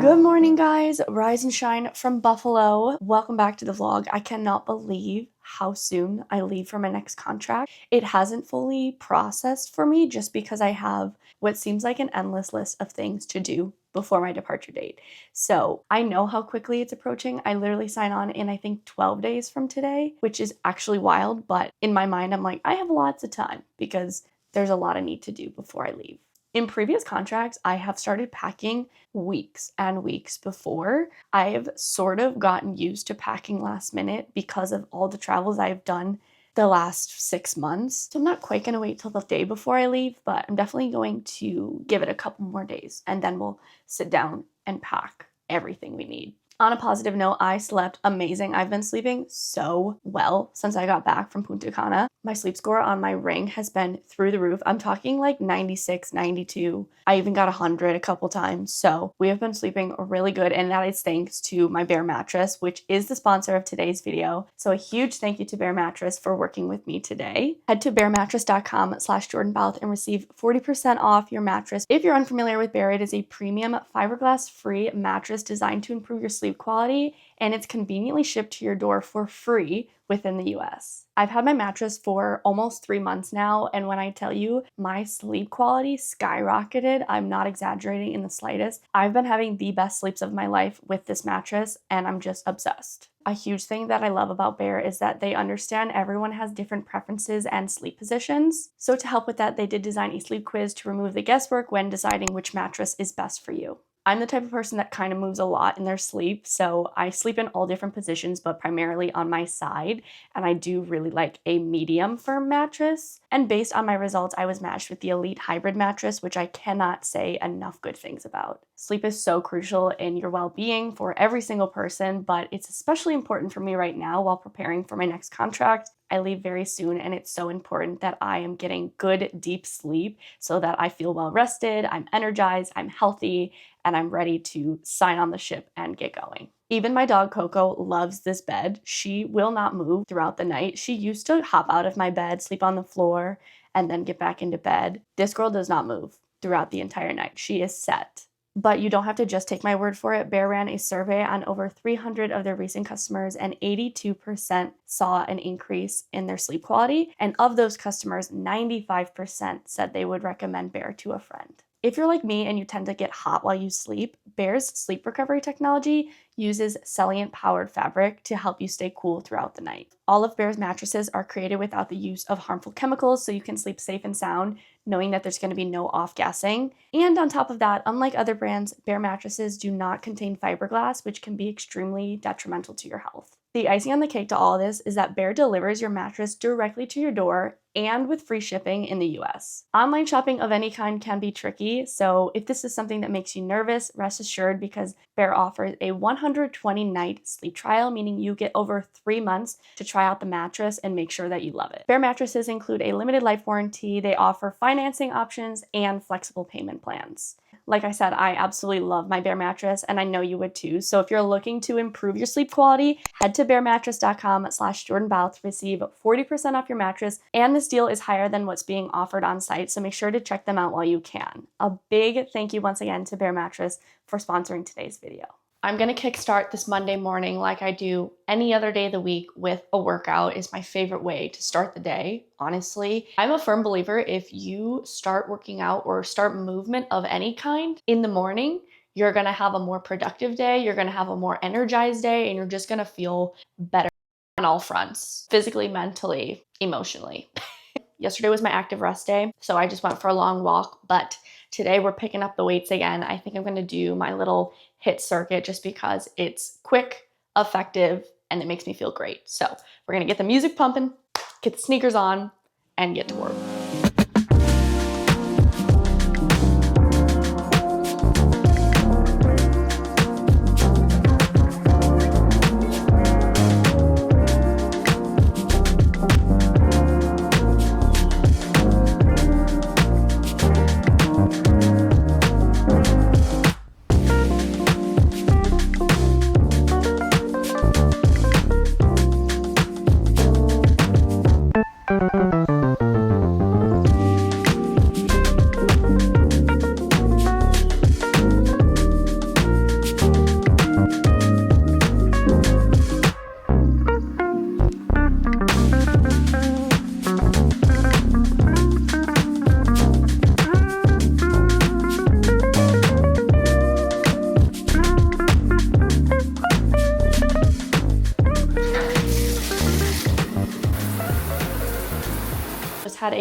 Good morning, guys. Rise and shine from Buffalo. Welcome back to the vlog. I cannot believe how soon I leave for my next contract. It hasn't fully processed for me just because I have what seems like an endless list of things to do before my departure date. So I know how quickly it's approaching. I literally sign on in I think 12 days from today, which is actually wild. But in my mind, I'm like, I have lots of time because there's a lot I need to do before I leave. In previous contracts, I have started packing weeks and weeks before. I've sort of gotten used to packing last minute because of all the travels I've done the last 6 months. So I'm not quite going to wait till the day before I leave, but I'm definitely going to give it a couple more days and then we'll sit down and pack everything we need. On a positive note, I slept amazing. I've been sleeping so well since I got back from Punta Cana. My sleep score on my ring has been through the roof. I'm talking like 96, 92. I even got 100 a couple times. So we have been sleeping really good, and that is thanks to my Bear mattress, which is the sponsor of today's video. So a huge thank you to Bear Mattress for working with me today. Head to bearmattress.com/JordanBauth and receive 40% off your mattress. If you're unfamiliar with Bear, it is a premium fiberglass-free mattress designed to improve your sleep quality, and it's conveniently shipped to your door for free within the US. I've had my mattress for almost 3 months now, and when I tell you my sleep quality skyrocketed, I'm not exaggerating in the slightest. I've been having the best sleeps of my life with this mattress, and I'm just obsessed. A huge thing that I love about Bear is that they understand everyone has different preferences and sleep positions. So to help with that, they did design a sleep quiz to remove the guesswork when deciding which mattress is best for you. I'm the type of person that kind of moves a lot in their sleep, so I sleep in all different positions, but primarily on my side, and I do really like a medium firm mattress. And based on my results, I was matched with the Elite Hybrid mattress, which I cannot say enough good things about. Sleep is so crucial in your well-being for every single person, but it's especially important for me right now while preparing for my next contract. I leave very soon, and it's so important that I am getting good, deep sleep so that I feel well rested, I'm energized, I'm healthy, and I'm ready to sign on the ship and get going. Even my dog Coco loves this bed. She will not move throughout the night. She used to hop out of my bed, sleep on the floor, and then get back into bed. This girl does not move throughout the entire night. She is set. But you don't have to just take my word for it. Bear ran a survey on over 300 of their recent customers, and 82% saw an increase in their sleep quality. And of those customers, 95% said they would recommend Bear to a friend. If you're like me and you tend to get hot while you sleep, Bear's sleep recovery technology uses Celliant-powered fabric to help you stay cool throughout the night. All of Bear's mattresses are created without the use of harmful chemicals, so you can sleep safe and sound, knowing that there's going to be no off-gassing. And on top of that, unlike other brands, Bear mattresses do not contain fiberglass, which can be extremely detrimental to your health. The icing on the cake to all this is that Bear delivers your mattress directly to your door and with free shipping in the US. Online shopping of any kind can be tricky, so if this is something that makes you nervous, rest assured because Bear offers a 120-night sleep trial, meaning you get over 3 months to try out the mattress and make sure that you love it. Bear mattresses include a limited life warranty, they offer financing options, and flexible payment plans. Like I said, I absolutely love my Bear mattress, and I know you would too. So if you're looking to improve your sleep quality, head to bearmattress.com/JordanBauth to receive 40% off your mattress, and this deal is higher than what's being offered on site, so make sure to check them out while you can. A big thank you once again to Bear Mattress for sponsoring today's video. I'm going to kickstart this Monday morning like I do any other day of the week with a workout. Is my favorite way to start the day, honestly. I'm a firm believer if you start working out or start movement of any kind in the morning, you're going to have a more productive day, you're going to have a more energized day, and you're just going to feel better on all fronts, physically, mentally, emotionally. Yesterday was my active rest day, so I just went for a long walk, but today we're picking up the weights again. I think I'm going to do my little HIIT circuit just because it's quick, effective, and it makes me feel great. So we're going to get the music pumping, get the sneakers on, and get to work.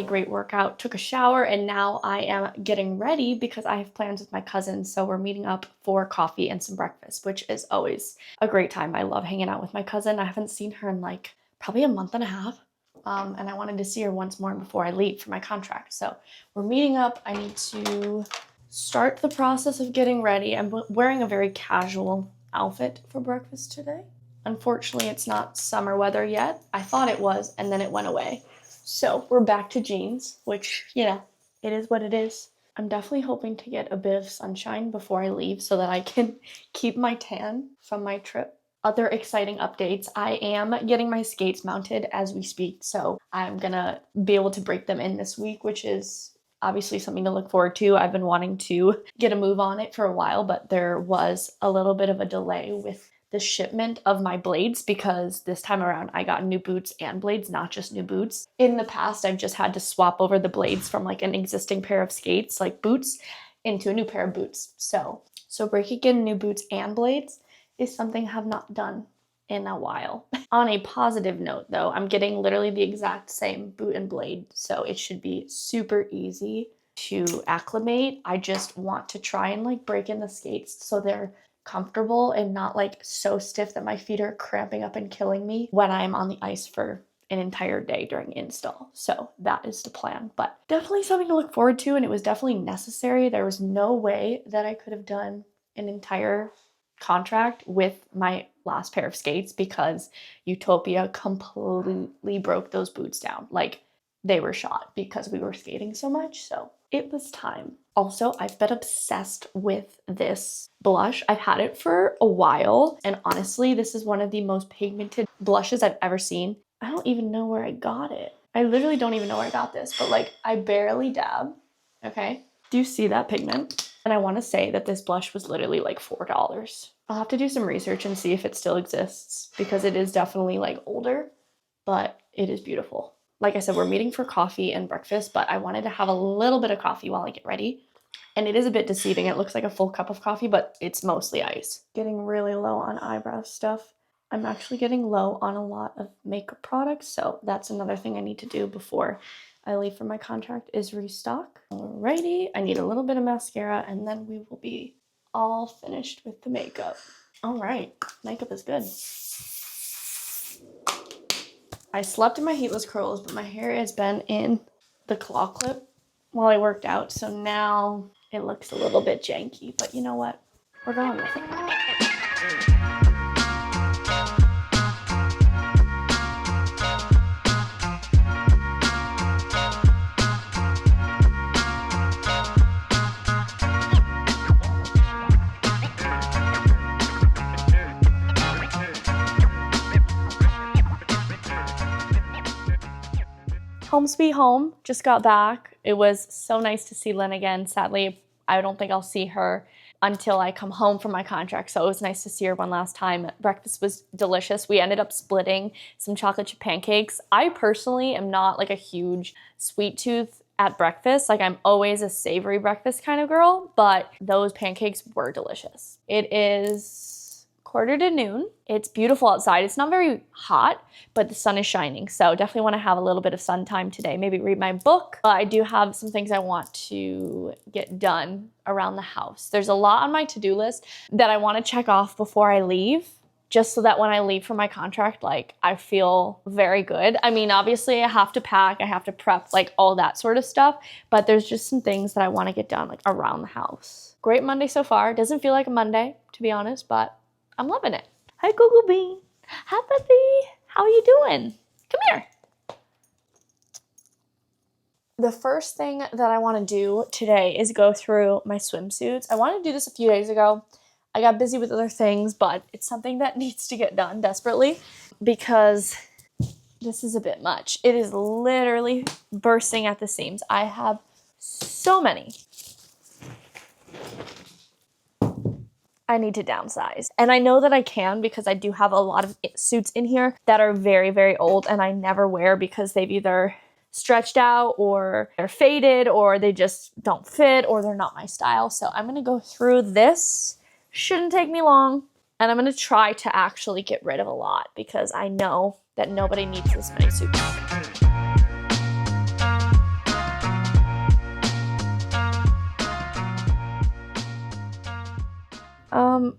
a great workout, took a shower, and now I am getting ready because I have plans with my cousins. So we're meeting up for coffee and some breakfast, which is always a great time. I love hanging out with my cousin. I haven't seen her in like probably a month and a half. And I wanted to see her once more before I leave for my contract. So we're meeting up. I need to start the process of getting ready. I'm wearing a very casual outfit for breakfast today. Unfortunately, it's not summer weather yet. I thought it was, and then it went away. So we're back to jeans, which, you know, it is what it is. I'm definitely hoping to get a bit of sunshine before I leave so that I can keep my tan from my trip. Other exciting updates, I am getting my skates mounted as we speak, so I'm gonna be able to break them in this week, which is obviously something to look forward to. I've been wanting to get a move on it for a while, but there was a little bit of a delay with the shipment of my blades because this time around I got new boots and blades, not just new boots. In the past, I've just had to swap over the blades from like an existing pair of skates, like boots, into a new pair of boots. So breaking in new boots and blades is something I have not done in a while. On a positive note though, I'm getting literally the exact same boot and blade, so it should be super easy to acclimate. I just want to try and like break in the skates so they're comfortable and not like so stiff that my feet are cramping up and killing me when I'm on the ice for an entire day during install. So that is the plan, but definitely something to look forward to, and it was definitely necessary. There was no way that I could have done an entire contract with my last pair of skates because Utopia completely broke those boots down. Like they were shot because we were skating so much. So it was time. Also, I've been obsessed with this blush. I've had it for a while, and honestly, this is one of the most pigmented blushes I've ever seen. I don't even know where I got it. I literally don't even know where I got this, but like I barely dab, okay? Do you see that pigment? And I want to say that this blush was literally like $4. I'll have to do some research and see if it still exists because it is definitely like older, but it is beautiful. Like I said, we're meeting for coffee and breakfast, but I wanted to have a little bit of coffee while I get ready. And it is a bit deceiving. It looks like a full cup of coffee, but it's mostly ice. Getting really low on eyebrow stuff. I'm actually getting low on a lot of makeup products, so that's another thing I need to do before I leave for my contract is restock. Alrighty, I need a little bit of mascara and then we will be all finished with the makeup. All right, makeup is good. I slept in my heatless curls, but my hair has been in the claw clip while I worked out, so now it looks a little bit janky, but you know what? We're going with it. Home sweet home, just got back. It was so nice to see Lynn again. Sadly, I don't think I'll see her until I come home from my contract, so it was nice to see her one last time. Breakfast was delicious. We ended up splitting some chocolate chip pancakes. I personally am not like a huge sweet tooth at breakfast. Like I'm always a savory breakfast kind of girl, but those pancakes were delicious. It is 1:45. It's beautiful outside. It's not very hot, but the sun is shining. So definitely want to have a little bit of sun time today. Maybe read my book. I do have some things I want to get done around the house. There's a lot on my to-do list that I want to check off before I leave, just so that when I leave for my contract, like I feel very good. I mean, obviously I have to pack, I have to prep, like all that sort of stuff, but there's just some things that I want to get done like around the house. Great Monday so far. Doesn't feel like a Monday, to be honest, but I'm loving it. Hi, Google Bean. Hi, Puppy. How are you doing? Come here. The first thing that I want to do today is go through my swimsuits. I wanted to do this a few days ago. I got busy with other things, but it's something that needs to get done desperately because this is a bit much. It is literally bursting at the seams. I have so many. I need to downsize. And I know that I can because I do have a lot of suits in here that are very, very old and I never wear because they've either stretched out or they're faded or they just don't fit or they're not my style. So I'm gonna go through this. Shouldn't take me long. And I'm gonna try to actually get rid of a lot because I know that nobody needs this many suits.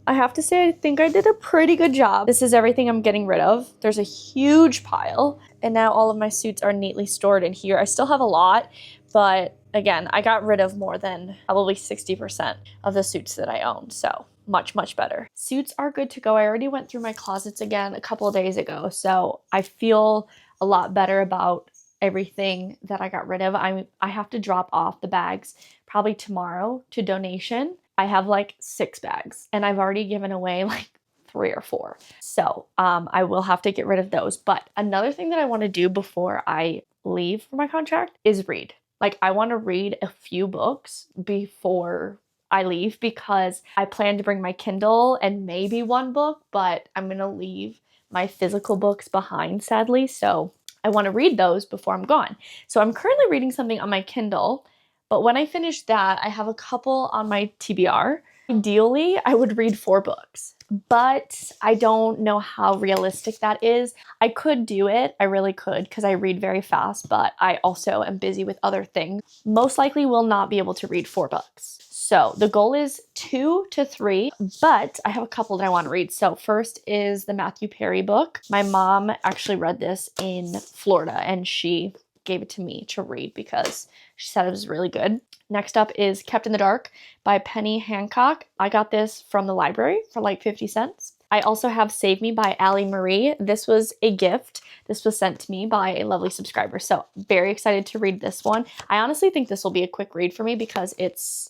I have to say, I think I did a pretty good job. This is everything I'm getting rid of. There's a huge pile, and now all of my suits are neatly stored in here. I still have a lot, but again, I got rid of more than probably 60% of the suits that I own, so much, much better. Suits are good to go. I already went through my closets again a couple of days ago, so I feel a lot better about everything that I got rid of. I have to drop off the bags probably tomorrow to donation. I have like 6 bags, and I've already given away like 3 or 4. So I will have to get rid of those. But another thing that I want to do before I leave for my contract is read. Like, I want to read a few books before I leave, because I plan to bring my Kindle and maybe one book, but I'm going to leave my physical books behind, sadly. So I want to read those before I'm gone. So I'm currently reading something on my Kindle, but when I finish that, I have a couple on my TBR. Ideally, I would read 4 books, but I don't know how realistic that is. I could do it, I really could, because I read very fast, but I also am busy with other things. Most likely will not be able to read 4 books. So the goal is 2 to 3, but I have a couple that I want to read. So first is the Matthew Perry book. My mom actually read this in Florida, and she gave it to me to read because she said it was really good. Next up is Kept in the Dark by Penny Hancock. I got this from the library for like 50 cents. I also have Save Me by Allie Marie. This was a gift. This was sent to me by a lovely subscriber. So very excited to read this one. I honestly think this will be a quick read for me because it's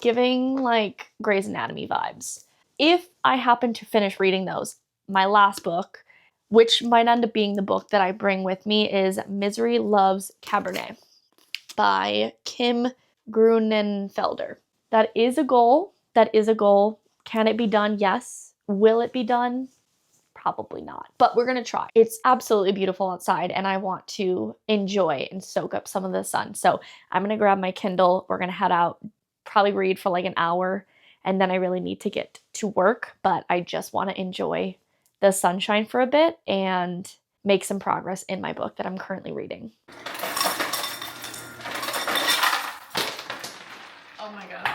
giving like Grey's Anatomy vibes. If I happen to finish reading those, my last book, which might end up being the book that I bring with me, is Misery Loves Cabernet by Kim Grunenfelder. That is a goal. That is a goal. Can it be done? Yes. Will it be done? Probably not, but we're gonna try. It's absolutely beautiful outside, and I want to enjoy and soak up some of the sun. So I'm gonna grab my Kindle. We're gonna head out, probably read for like an hour, and then I really need to get to work, but I just want to enjoy the sunshine for a bit and make some progress in my book that I'm currently reading. Oh my god.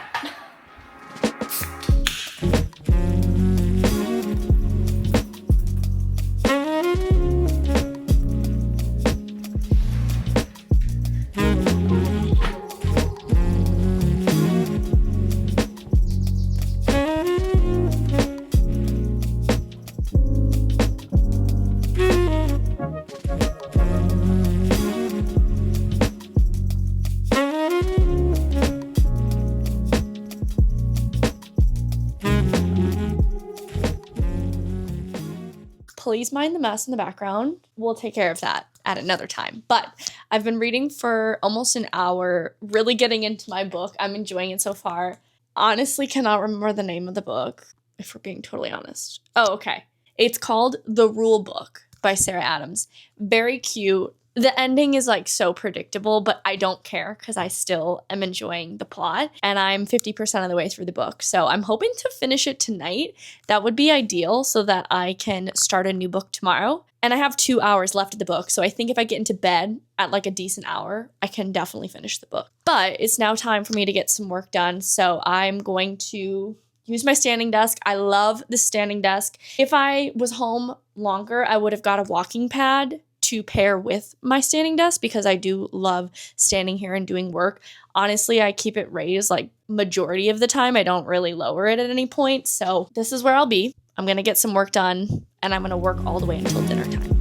Please mind the mess in the background. We'll take care of that at another time. But I've been reading for almost an hour, really getting into my book. I'm enjoying it so far. Honestly, cannot remember the name of the book, if we're being totally honest. Oh, okay. It's called The Rule Book by Sarah Adams. Very cute. The ending is like so predictable, but I don't care because I still am enjoying the plot, and I'm 50% of the way through the book. So I'm hoping to finish it tonight. That would be ideal so that I can start a new book tomorrow. And I have 2 hours left of the book, so I think if I get into bed at like a decent hour, I can definitely finish the book. But it's now time for me to get some work done, so I'm going to use my standing desk. I love the standing desk. If I was home longer, I would have got a walking pad to pair with my standing desk because I do love standing here and doing work. Honestly, I keep it raised like majority of the time. I don't really lower it at any point. So this is where I'll be. I'm going to get some work done, and I'm going to work all the way until dinner time.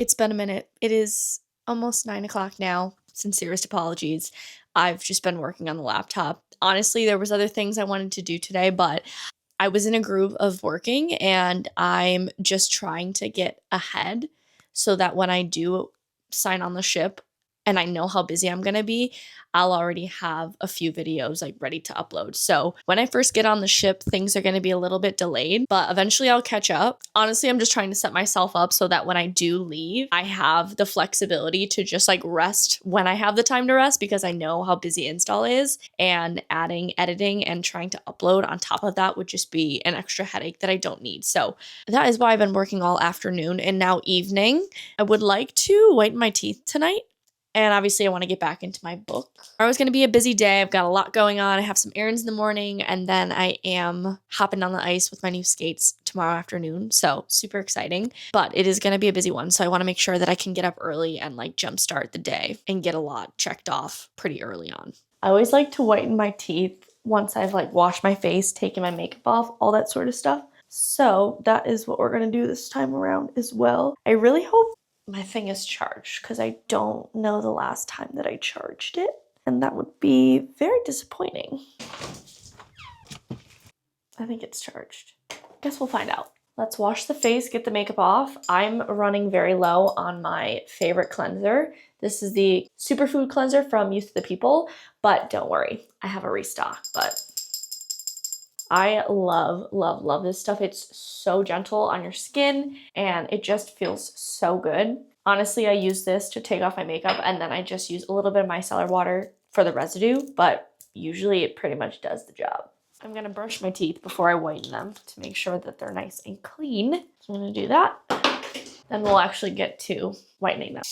It's been a minute. It is almost 9 o'clock now. Sincerest apologies. I've just been working on the laptop. Honestly, there was other things I wanted to do today, but I was in a groove of working, and I'm just trying to get ahead so that when I do sign on the ship and I know how busy I'm gonna be, I'll already have a few videos like ready to upload. So when I first get on the ship, things are gonna be a little bit delayed, but eventually I'll catch up. Honestly, I'm just trying to set myself up so that when I do leave, I have the flexibility to just like rest when I have the time to rest, because I know how busy install is, and adding editing and trying to upload on top of that would just be an extra headache that I don't need. So that is why I've been working all afternoon and now evening. I would like to whiten my teeth tonight. And obviously I want to get back into my book. Tomorrow's going to be a busy day. I've got a lot going on. I have some errands in the morning, and then I am hopping on the ice with my new skates tomorrow afternoon. So super exciting, but it is going to be a busy one. So I want to make sure that I can get up early and like jumpstart the day and get a lot checked off pretty early on. I always like to whiten my teeth once I've like washed my face, taken my makeup off, all that sort of stuff. So that is what we're going to do this time around as well. I really hope my thing is charged, because I don't know the last time that I charged it, and that would be very disappointing. I think it's charged. Guess we'll find out. Let's wash the face, get the makeup off. I'm running very low on my favorite cleanser. This is the superfood cleanser from Youth to the People, but don't worry, I have a restock. But I love, love, love this stuff. It's so gentle on your skin and it just feels so good. Honestly, I use this to take off my makeup, and then I just use a little bit of micellar water for the residue, but usually it pretty much does the job. I'm gonna brush my teeth before I whiten them to make sure that they're nice and clean. So I'm gonna do that. Then we'll actually get to whitening them.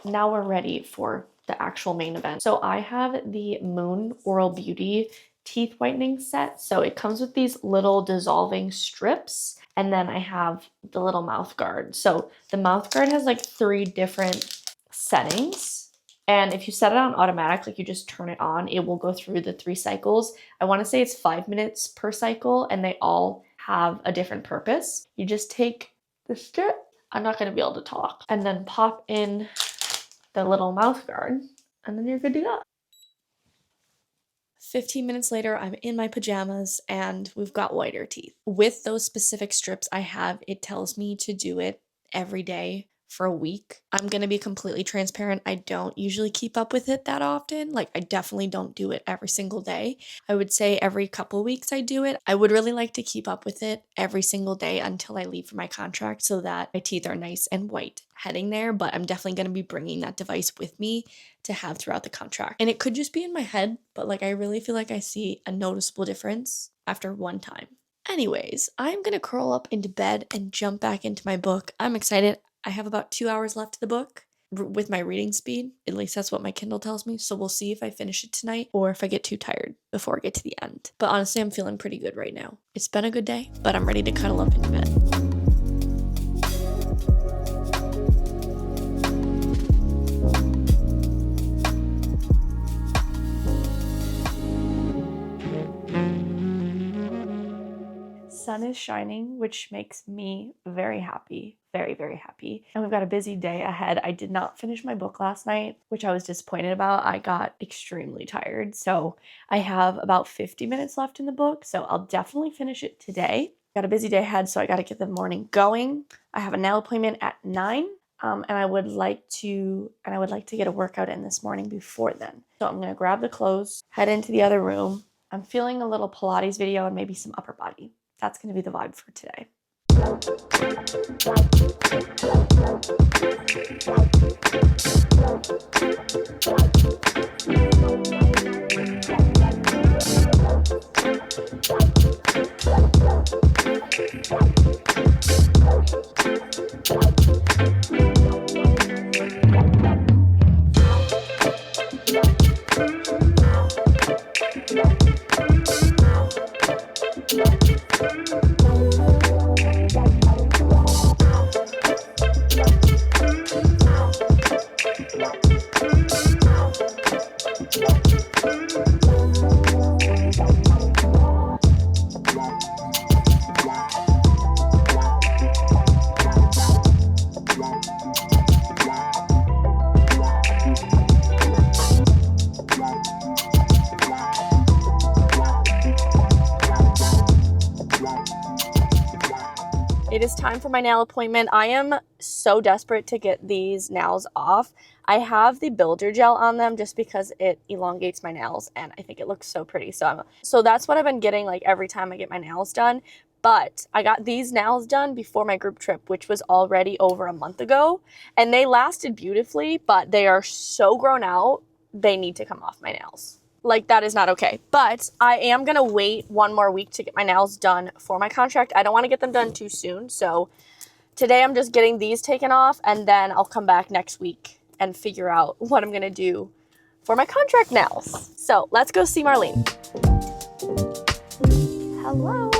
Now we're ready for the actual main event. So I have the Moon Oral Beauty teeth whitening set. So it comes with these little dissolving strips, and then I have the little mouth guard. So the mouth guard has like 3 different settings. And if you set it on automatic, like you just turn it on, it will go through the 3 cycles. I want to say it's 5 minutes per cycle, and they all have a different purpose. You just take the strip, I'm not going to be able to talk, and then pop in the little mouth guard, and then you're good to go. 15 minutes later, I'm in my pajamas and we've got whiter teeth. With those specific strips I have, it tells me to do it every day for a week. I'm gonna be completely transparent. I don't usually keep up with it that often. Like, I definitely don't do it every single day. I would say every couple weeks I do it. I would really like to keep up with it every single day until I leave for my contract, so that my teeth are nice and white heading there. But I'm definitely gonna be bringing that device with me to have throughout the contract. And it could just be in my head, but like I really feel like I see a noticeable difference after one time. Anyways, I'm gonna curl up into bed and jump back into my book. I'm excited. I have about 2 hours left of the book with my reading speed. At least that's what my Kindle tells me. So we'll see if I finish it tonight or if I get too tired before I get to the end. But honestly, I'm feeling pretty good right now. It's been a good day, but I'm ready to cuddle up into bed. Sun is shining, which makes me very happy. Very, very happy. And we've got a busy day ahead. I did not finish my book last night, which I was disappointed about. I got extremely tired. So I have about 50 minutes left in the book. So I'll definitely finish it today. Got a busy day ahead, so I got to get the morning going. I have a nail appointment at 9. And I would like to get a workout in this morning before then. So I'm gonna grab the clothes, head into the other room. I'm feeling a little Pilates video and maybe some upper body. That's going to be the vibe for today. It is time for my nail appointment. I am so desperate to get these nails off. I have the builder gel on them just because it elongates my nails and I think it looks so pretty. So that's what I've been getting like every time I get my nails done. But I got these nails done before my group trip, which was already over a month ago, and they lasted beautifully, but they are so grown out, they need to come off my nails. Like, that is not okay. But I am gonna wait one more week to get my nails done for my contract. I don't wanna get them done too soon. So today I'm just getting these taken off, and then I'll come back next week and figure out what I'm gonna do for my contract nails. So let's go see Marlene. Hello.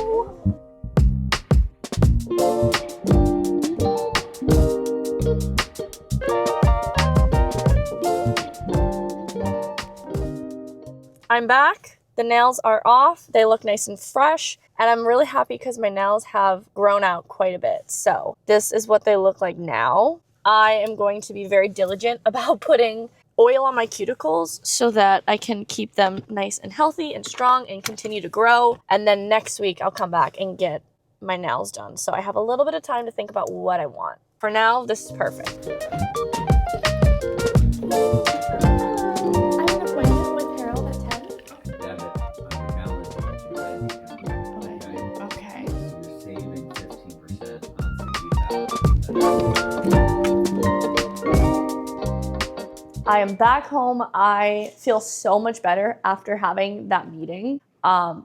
I'm back. The nails are off. They look nice and fresh. And I'm really happy because my nails have grown out quite a bit. So this is what they look like now. I am going to be very diligent about putting oil on my cuticles so that I can keep them nice and healthy and strong and continue to grow. And then next week I'll come back and get my nails done. So I have a little bit of time to think about what I want. For now, this is perfect. I am back home. I feel so much better after having that meeting.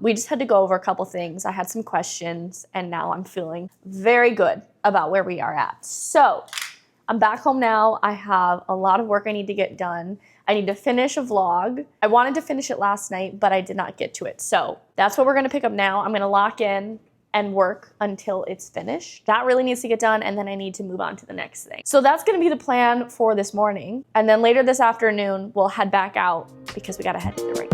We just had to go over a couple things. I had some questions, and now I'm feeling very good about where we are at. So I'm back home now. I have a lot of work I need to get done. I need to finish a vlog. I wanted to finish it last night, but I did not get to it. So that's what we're gonna pick up now. I'm gonna lock in and work until it's finished. That really needs to get done, and then I need to move on to the next thing. So that's gonna be the plan for this morning. And then later this afternoon, we'll head back out because we gotta head to the rink.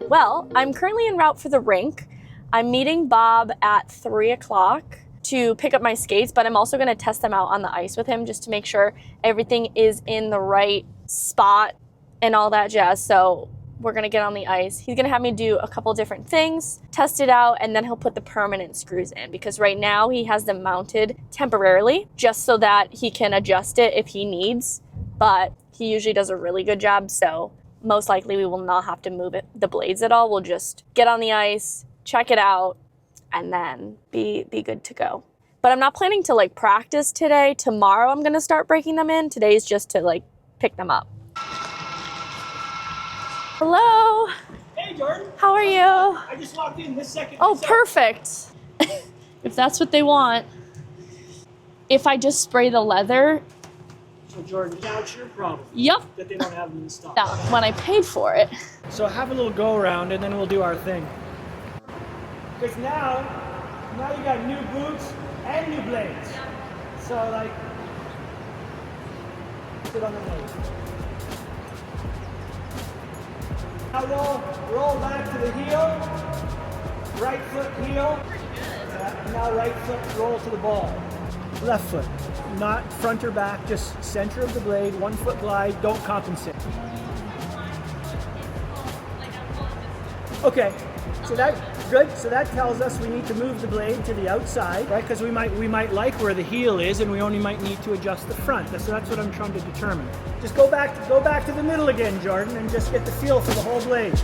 Well, I'm currently en route for the rink. I'm meeting Bob at 3 o'clock to pick up my skates, but I'm also gonna test them out on the ice with him just to make sure everything is in the right spot and all that jazz. So we're gonna get on the ice. He's gonna have me do a couple different things, test it out, and then he'll put the permanent screws in because right now he has them mounted temporarily just so that he can adjust it if he needs, but he usually does a really good job. So most likely we will not have to move the blades at all. We'll just get on the ice, check it out, and then be good to go. But I'm not planning to like practice today. Tomorrow I'm gonna start breaking them in. Today's just to like pick them up. Hello. Hey Jordan. How are you? I just walked in this second. Oh, perfect. If that's what they want. If I just spray the leather. So Jordan, now it's your problem. Yep. That they don't have them in stock. That when I paid for it. So have a little go around and then we'll do our thing. Because now you got new boots and new blades. So like, sit on the blade. Now roll back to the heel. Right foot heel. And now right foot roll to the ball. Left foot, not front or back, just center of the blade, 1 foot glide, don't compensate. Okay, so that good. So that tells us we need to move the blade to the outside, right? Because we might like where the heel is, and we only might need to adjust the front. So that's what I'm trying to determine. Just go back to the middle again, Jordan, and just get the feel for the whole blade.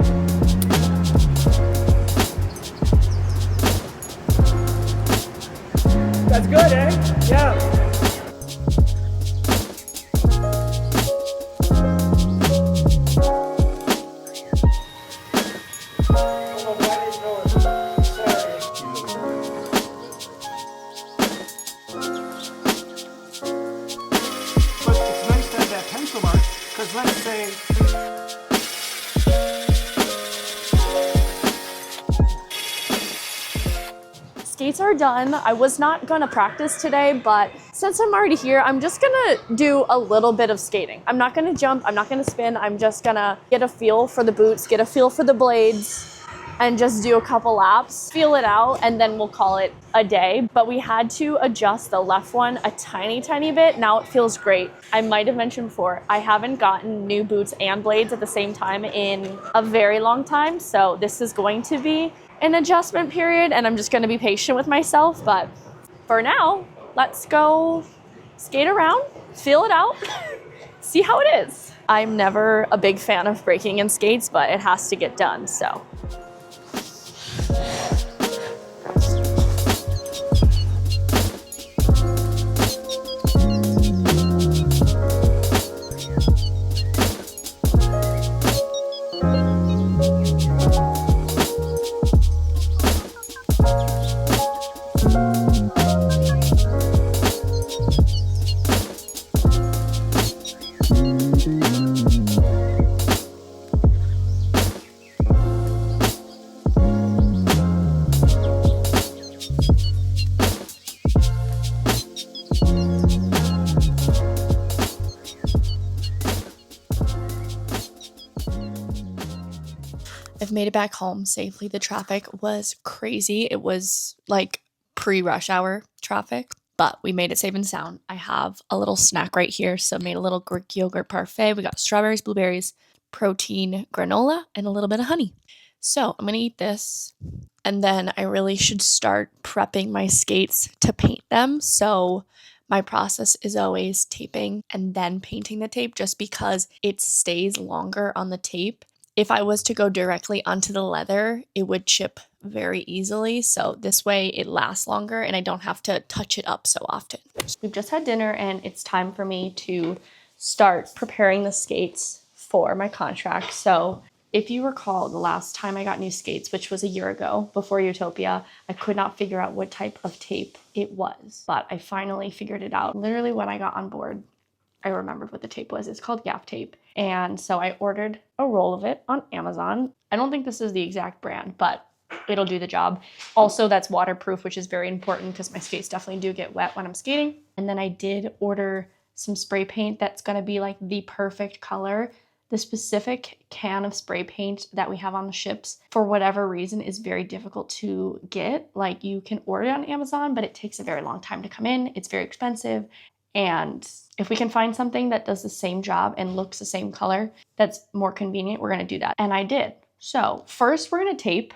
That's good, eh? Yeah. Because let's say Skates are done. I was not gonna practice today, but since I'm already here, I'm just gonna do a little bit of skating. I'm not gonna jump, I'm not gonna spin, I'm just gonna get a feel for the boots, get a feel for the blades, and just do a couple laps, feel it out, and then we'll call it a day. But we had to adjust the left one a tiny bit. Now it feels great. I might have mentioned before, I haven't gotten new boots and blades at the same time in a very long time. So this is going to be an adjustment period, and I'm just going to be patient with myself. But for now, let's go skate around, feel it out, see how it is. I'm never a big fan of breaking in skates, but it has to get done, so. I've made it back home safely. The traffic was crazy. It was like pre-rush hour traffic, but we made it safe and sound. I have a little snack right here. So made a little Greek yogurt parfait. We got strawberries, blueberries, protein granola, and a little bit of honey. So I'm going to eat this, and then I really should start prepping my skates to paint them. So my process is always taping and then painting the tape just because it stays longer on the tape. If I was to go directly onto the leather, it would chip very easily. So this way it lasts longer and I don't have to touch it up so often. We've just had dinner and it's time for me to start preparing the skates for my contract. So if you recall, the last time I got new skates, which was a year ago before Utopia, I could not figure out what type of tape it was, but I finally figured it out. Literally when I got on board, I remembered what the tape was. It's called gaff tape. And so I ordered a roll of it on Amazon. I don't think this is the exact brand, but it'll do the job. Also, that's waterproof, which is very important because my skates definitely do get wet when I'm skating. And then I did order some spray paint that's gonna be like the perfect color. The specific can of spray paint that we have on the ships, for whatever reason, is very difficult to get. Like, you can order it on Amazon, but it takes a very long time to come in. It's very expensive. And if we can find something that does the same job and looks the same color that's more convenient, we're gonna do that. And I did. So first we're gonna tape.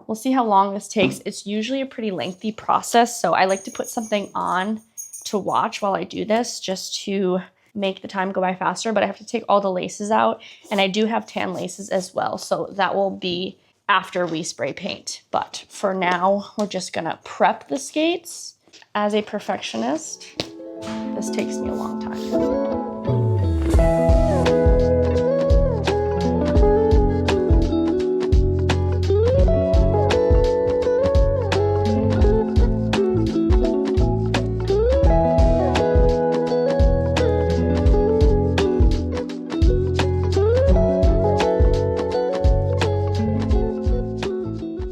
We'll see how long this takes. It's usually a pretty lengthy process, so I like to put something on to watch while I do this just to make the time go by faster, but I have to take all the laces out, and I do have tan laces as well, so that will be after we spray paint. But for now, we're just gonna prep the skates. As a perfectionist, this takes me a long time.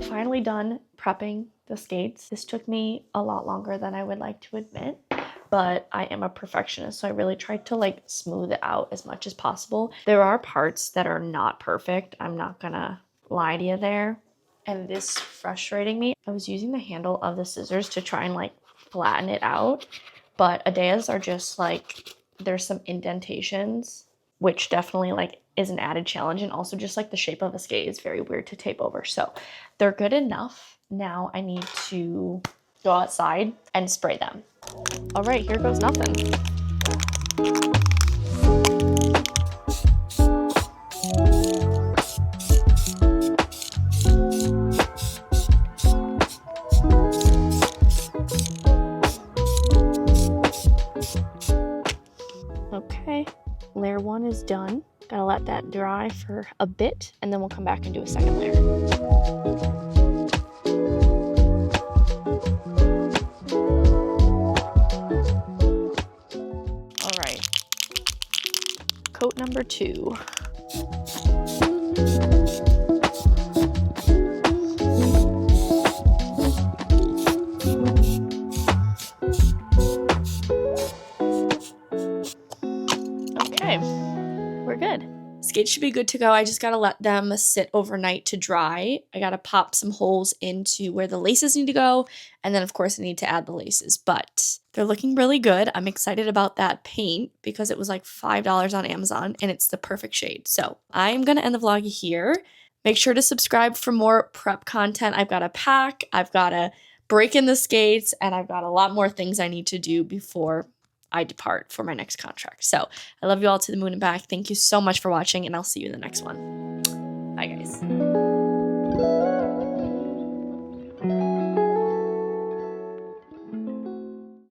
Finally done prepping the skates. This took me a lot longer than I would like to admit, but I am a perfectionist, so I really tried to like smooth it out as much as possible. There are parts that are not perfect. I'm not gonna lie to you there. And this frustrating me. I was using the handle of the scissors to try and like flatten it out, but Adeas are just like, there's some indentations, which definitely like is an added challenge. And also just like the shape of a skate is very weird to tape over. So they're good enough. Now I need to go outside and spray them. All right, here goes nothing. Okay, layer one is done. Gotta let that dry for a bit, and then we'll come back and do a second layer. All right, coat number 2. it should be good to go. I just gotta let them sit overnight to dry. I gotta pop some holes into where the laces need to go, and then of course I need to add the laces, but they're looking really good. I'm excited about that paint because it was like $5 on Amazon and it's the perfect shade. So I'm gonna end the vlog here. Make sure to subscribe for more prep content. I've got to pack, I've got to break in the skates, and I've got a lot more things I need to do before I depart for my next contract. So I love you all to the moon and back. Thank you so much for watching, and I'll see you in the next one. Bye, guys.